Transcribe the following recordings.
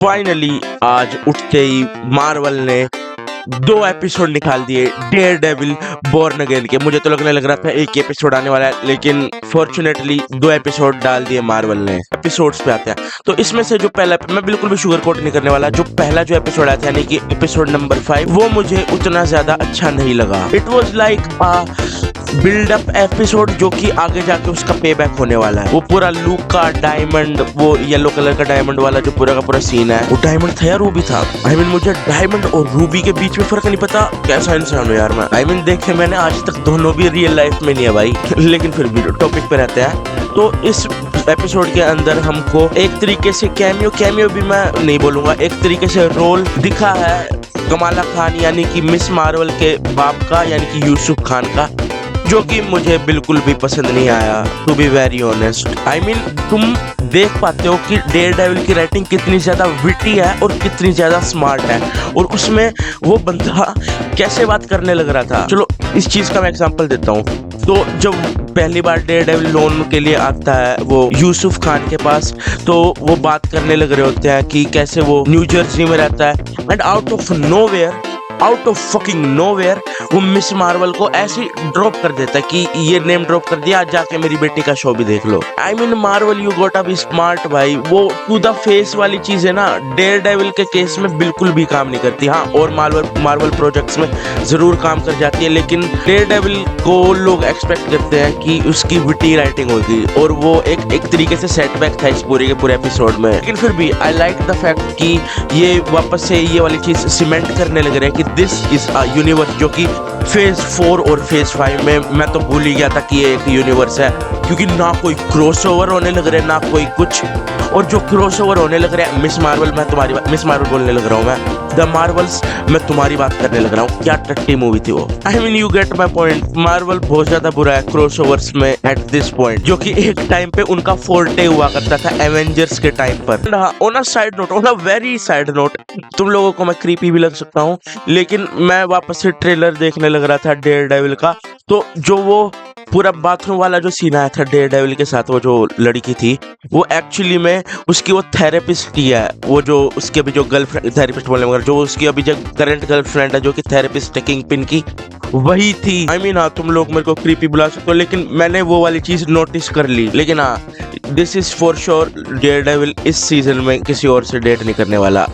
Finally आज उठते ही Marvel ने 2 एपिसोड निकाल दिए डेयर डेविल बॉर्न अगेन के। मुझे तो लगने लग रहा था एक एपिसोड आने वाला है, लेकिन फॉर्चुनेटली 2 एपिसोड डाल दिए मार्वल ने। एपिसोड्स पे आते हैं तो इसमें से जो पहला, मैं बिल्कुल भी शुगर कोट नहीं करने वाला, जो पहला जो एपिसोड आया था यानी कि एपिसोड नंबर 5, वो मुझे उतना ज्यादा अच्छा नहीं लगा। It was like buildup episode जो कि आगे जाके उसका पे बैक होने वाला है। वो पूरा लूक का डायमंड, वो येलो कलर का डायमंड वाला जो पूरा का पूरा सीन है, वो डायमंड था या रूबी था? मुझे डायमंड और रूबी के बीच में फर्क नहीं पता। कैसा इंसान हूँ यार मैं। देखे मैंने आज तक दोनों भी रियल लाइफ में नहीं है भाई लेकिन फिर भी टॉपिक पे रहते हैं। तो इस एपिसोड के अंदर हमको एक तरीके से कैमियो भी मैं नहीं बोलूंगा, एक तरीके से रोल दिखा है कमाला खान यानी कि मिस मार्वल के बाप का, यानी कि यूसुफ खान का, जो कि मुझे बिल्कुल भी पसंद नहीं आया, टू बी वेरी ऑनेस्ट। तुम देख पाते हो कि डेयर डेविल की राइटिंग कितनी ज्यादा विटी है और कितनी ज्यादा स्मार्ट है, और उसमें वो बंदा कैसे बात करने लग रहा था। चलो इस चीज का मैं एग्जांपल देता हूँ। तो जब पहली बार डेयर डेविल लोन के लिए आता है वो यूसुफ खान के पास, तो वो बात करने लग रहे होते हैं कि कैसे वो न्यू जर्सी में रहता है, and out of fucking nowhere वो मिस मार्वल को ऐसे ड्रॉप कर देता है कि ये नेम ड्रॉप कर दिया, जाके मेरी बेटी का शो भी देख लो। Marvel you gotta be smart भाई। वो टू द फेस वाली चीज है ना, डेयर डेविल के केस में बिल्कुल भी काम नहीं करती। हाँ, और मार्वल प्रोजेक्ट्स में जरूर काम कर जाती है, लेकिन डेयर डेविल को लोग एक्सपेक्ट करते हैं कि उसकी विटी राइटिंग होगी, और वो एक तरीके से सेटबैक था इस पूरे के पूरे एपिसोड में। लेकिन फिर भी आई लाइक द फैक्ट कि ये वापस से ये वाली चीज सीमेंट करने लग रहे हैं कि दिस इज अ यूनिवर्स, जो कि फेज 4 और फेज 5 में मैं तो भूल ही गया था कि ये एक यूनिवर्स है, क्योंकि ना कोई क्रॉसओवर होने लग रहे, ना कोई कुछ। और जो क्रॉसओवर होने लग रहे हैं, मिस मार्वल बोलने लग रहा हूँ मैं, द मार्वल्स मैं तुम्हारी बात करने लग रहा हूँ। क्या टट्टी मूवी थी वो। You get my point. Marvel बहुत ज्यादा बुरा है क्रॉसओवर्स में एट दिस पॉइंट, जो कि एक टाइम पे उनका फोर्टे हुआ करता था एवेंजर्स के टाइम पर। On a very side note, तुम लोगों को मैं क्रीपी भी लग सकता हूँ, लेकिन मैं वापस से ट्रेलर देखने लग रहा था डेयर डेविल का, तो जो वो पूरा बाथरूम वाला जो सीन आया था डेयर डेविल के साथ, वो जो लड़की थी वो एक्चुअली में उसकी वो थेरेपिस्ट की है, वो जो उसकी अभी जो गर्लफ्रेंड, थेरेपिस्ट बोलने मगर जो उसकी अभी जो करंट गर्लफ्रेंड है, जो कि थेरेपिस्ट है किंग पिन की, वही थी। हाँ, तुम लोग मेरे को क्रीपी बुला सकते हो, लेकिन मैंने वो वाली चीज नोटिस कर ली। लेकिन हाँ, this is for sure Daredevil इस सीजन में किसी और से डेट नहीं करने वाला,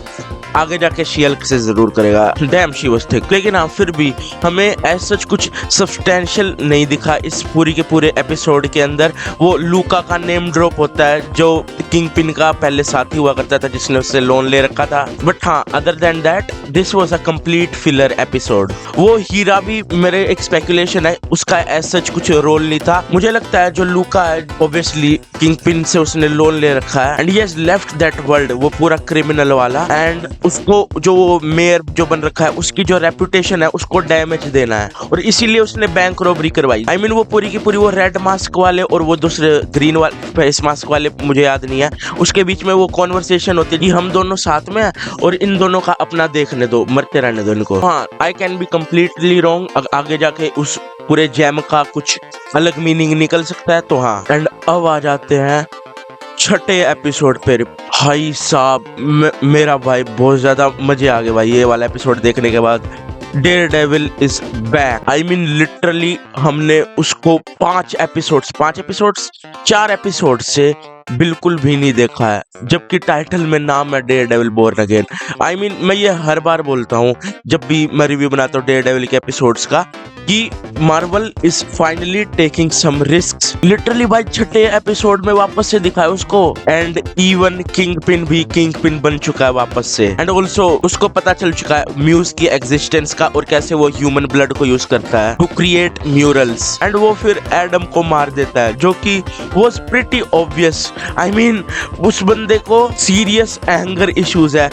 आगे जाके शील्क से जरूर करेगा। Dam she was thick. लेकिन हाँ, फिर भी हमें ऐसा कुछ सब्सटेंशियल नहीं दिखा इस पूरी के पूरे एपिसोड के अंदर। वो लूका का नेम ड्रॉप होता है, जो किंग पिन का पहले साथी हुआ करता था, जिसने उससे लोन ले रखा था। बट हाँ, other than that this was a complete filler episode. वो हीरा भी मेरे एक स्पेकुलेशन है, उसका ऐसा कुछ रोल नहीं था। मुझे लगता है जो लूका है, ऑब्वियसली किंग पिन से उसने लोन ले रखा है, and he has left that world, वो पूरा क्रिमिनल वाला, एंड उसको जो मेयर जो बन रखा है, उसकी जो रेपुटेशन है उसको डैमेज देना है, और इसीलिए उसने बैंक रॉबरी करवाई। वो पूरी की पूरी वो रेड मास्क वाले और वो दूसरे ग्रीन वाले फेस मास्क वाले, मुझे याद नहीं है, उसके बीच में वो कॉन्वर्सेशन होती है कि हम दोनों साथ में हैं और इन दोनों का अपना देखने दो, मरते रहने दो इनको। हाँ, I can be completely wrong, आगे जाके उस पूरे जैम का कुछ अलग मीनिंग निकल सकता है। तो हाँ, एंड अब आ जाते हैं छठे एपिसोड पे। भाई साहब, मेरा भाई बहुत ज्यादा मजे आ गए भाई ये वाला एपिसोड देखने के बाद। Daredevil is back. Literally हमने उसको 4 एपिसोड से बिल्कुल भी नहीं देखा है, जबकि टाइटल में नाम है डेयर डेविल बॉर्न अगेन। मैं ये हर बार बोलता हूँ जब भी मैं रिव्यू बनाता हूँ डेयर डेविल के एपिसोड्स का, कि Marvel is finally taking some risks. Literally भाई छठे एपिसोड में वापस से दिखाया उसको, एंड इवन किंग पिन बन चुका है वापस से, एंड ऑल्सो उसको पता चल चुका है म्यूज की एग्जिस्टेंस का, और कैसे वो ह्यूमन ब्लड को यूज करता है टू क्रिएट म्यूरल्स, एंड वो फिर एडम को मार देता है, जो कि वाज प्रीटी ऑब्वियस। उस बंदे को सीरियस एंगर इश्यूज है।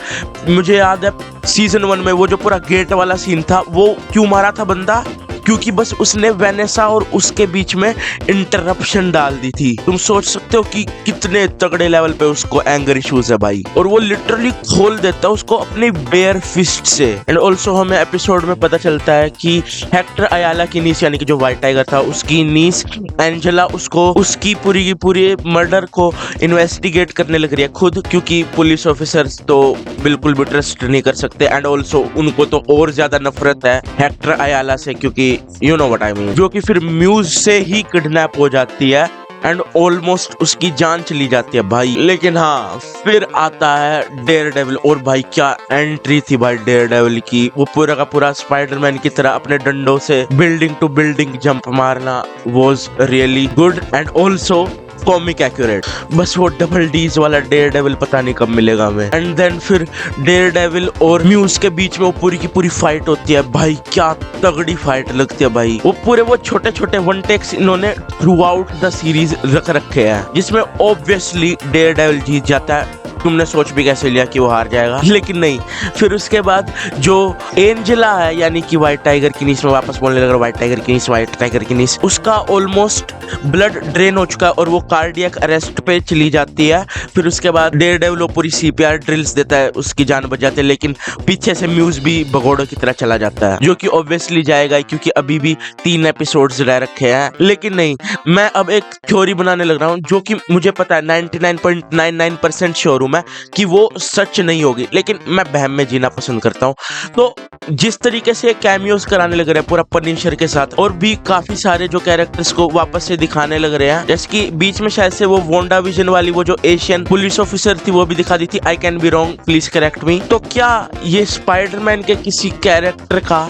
मुझे याद है सीजन 1 में वो जो पूरा गेट वाला सीन था, वो क्यों मारा था बंदा, क्योंकि बस उसने वेनेसा और उसके बीच में इंटरप्शन डाल दी थी। तुम सोच सकते हो कि कितने तगड़े लेवल पे उसको एंगर इश्यूज है भाई, और वो लिटरली खोल देता है उसको अपनी बेयर फिस्ट से। एंड ऑल्सो हमें एपिसोड में पता चलता है कि हेक्टर अयाला की नीस यानी कि जो व्हाइट टाइगर था उसकी नीस एंजेला उसको उसकी पूरी की पूरी मर्डर को इन्वेस्टिगेट करने लग रही है खुद, क्योंकि पुलिस ऑफिसर्स तो बिल्कुल भी ट्रस्ट नहीं कर सकते। एंड ऑल्सो उनको तो और ज्यादा नफरत है हेक्टर अयाला से, क्योंकि you know what I mean, जो कि फिर म्यूज से ही किडनैप हो जाती है एंड ऑलमोस्ट उसकी जान चली जाती है भाई। लेकिन हाँ, फिर आता है डेयर डेविल, और भाई क्या एंट्री थी भाई डेयर डेविल की। वो पूरा का पूरा स्पाइडरमैन की तरह अपने डंडों से बिल्डिंग टू बिल्डिंग जंप मारना was really good and also comic accurate. बस वो डबल डीज वाला डेयर डेविल पता नहीं कब मिलेगा हमें। एंड देन फिर डेयर डेविल और म्यूज के बीच में वो पूरी की पूरी फाइट होती है भाई, क्या तगड़ी फाइट लगती है भाई। वो छोटे छोटे वन टेक्स इन्होंने थ्रू आउट द सीरीज रख रखे हैं, जिसमें ऑब्वियसली डेयर डेविल जीत जाता है। तुमने सोच भी कैसे लिया कि वो हार जाएगा, लेकिन नहीं। फिर उसके बाद जो एंजेला है यानी कि व्हाइट टाइगर की नीस में वापस बोलने लगा, व्हाइट टाइगर की नीस, व्हाइट टाइगर की नीस, उसका ऑलमोस्ट ब्लड ड्रेन हो चुका है और वो कार्डियक अरेस्ट पे चली जाती है। फिर उसके बाद डेयर डेविल वो पूरी सीपीआर ड्रिल्स देता है, उसकी जान बच जाती है, लेकिन पीछे से म्यूज भी भगोड़ों की तरह चला जाता है, जो कि ऑब्वियसली जाएगा क्योंकि अभी भी 3 एपिसोड्स रह रखे हैं। लेकिन नहीं, मैं अब एक थ्योरी बनाने लग रहा हूँ जो कि मुझे पता है 99.99% श्योर हूँ मैं कि वो सच नहीं होगी, लेकिन मैं बहम में जीना पसंद करता हूँ। तो जिस तरीके से कैमियोस कराने लग रहे हैं पूरा पनिशर के साथ, और भी काफी सारे जो कैरेक्टर्स को वापस से दिखाने लग रहे हैं, जैसे कि बीच में शायद से वो वांडा विजन वाली वो जो एशियन पुलिस ऑफिसर थी वो भी दिखा दी थी। I can be wrong, please correct मी। तो क्या ये स्पाइडरमैन के किसी कैरेक्टर का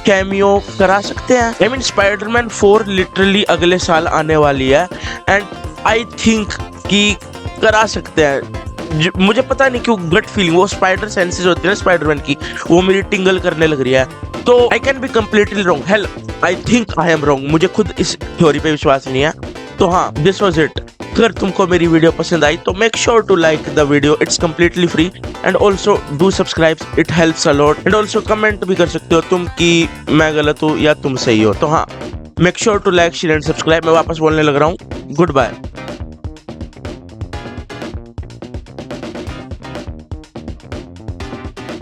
कैमियो करा सकते हैं? आई मीन स्पाइडरमैन 4 लिटरली अगले साल आने वाली है एंड आई थिंक कि करा सकते हैं। मुझे पता नहीं क्यों गट फीलिंग, वो स्पाइडर सेंसेस होती है ना स्पाइडरमैन की, वो मेरी टिंगल करने लग रही है। तो I can be completely wrong, hell I think I am wrong, मुझे खुद इस थ्योरी पे विश्वास नहीं है। तो हाँ, दिस वाज इट। अगर तुमको मेरी वीडियो पसंद आई तो make sure to like the video, it's completely free and also do subscribe, it helps a lot. And also comment भी कर सकते हो तुम कि मैं गलत हूँ या तुम सही हो। तो हाँ, make sure to like, share and subscribe. मैं वापस बोलने लग रहा हूँ, गुड बाय।